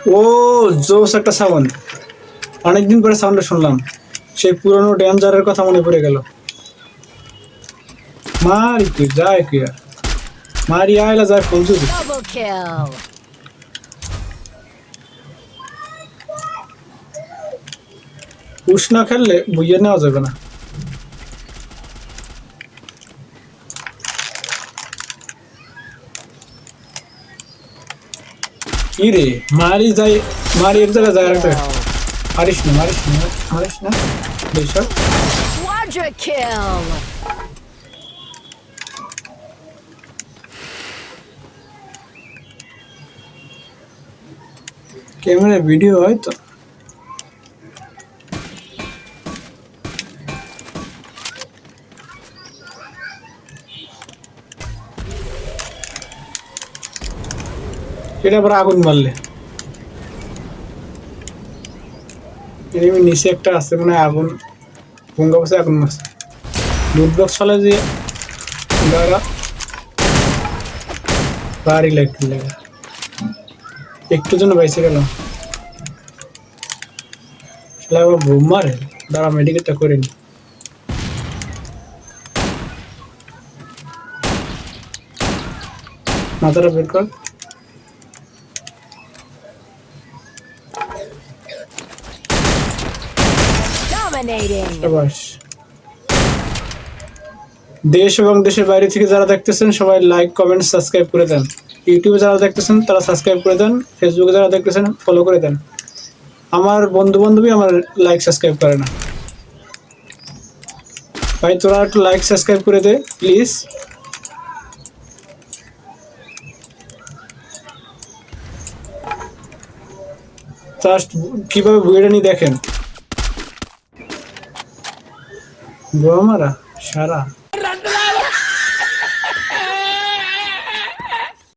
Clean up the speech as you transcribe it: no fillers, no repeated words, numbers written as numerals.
ও জোস একটা সাউন্ড, অনেকদিন পরে সাউন্ডটা শুনলাম, সেই পুরনো ডেঞ্জারের কথা মনে পড়ে গেল। মারি তুই যায় কি আর মারি আয়লা যায় ফলজুরি। Double kill. পুশ না খেললে বুঝিয়ে নেওয়া যাবে না। কি রে মারি যাই, মারি এক জায়গায় যায় আরেকটা। মারিস না মারিস না মারিস না বেশক। Quadra kill. ক্যামেরা ভিডিও হয় তো। এটা আবার আগুন মারলে এনিমি নিচে একটা আছে মানে আগুন ভঙ্গা বসে আগুন মারছে। লুট বক্স চলে যে দাঁড়া বাড়ি লাগতে লাগে একটু জন্য বাইসে গেল। সেটা আবার বোম মারে, দাঁড়া মেডিকেলটা করে নি। মাথাটা বের কর। Dominating. বাস দেশ এবং দেশের বাইরে থেকে যারা দেখতেছেন সবাই লাইক কমেন্ট সাবস্ক্রাইব করে দেন। ইউটিউবে যারা দেখতেছেন তারা সাবস্ক্রাইব করে দেন, ফেসবুকে যারা দেখতেছেন ফলো করে দেন। আমার বন্ধু বান্ধবী আমার লাইক সাবস্ক্রাইব করে না, ভাই তোরা একটু লাইক সাবস্ক্রাইব করে দে প্লিজ। জাস্ট কিভাবে বুয়েটা নিয়ে দেখেন, গোয়া মারা সারা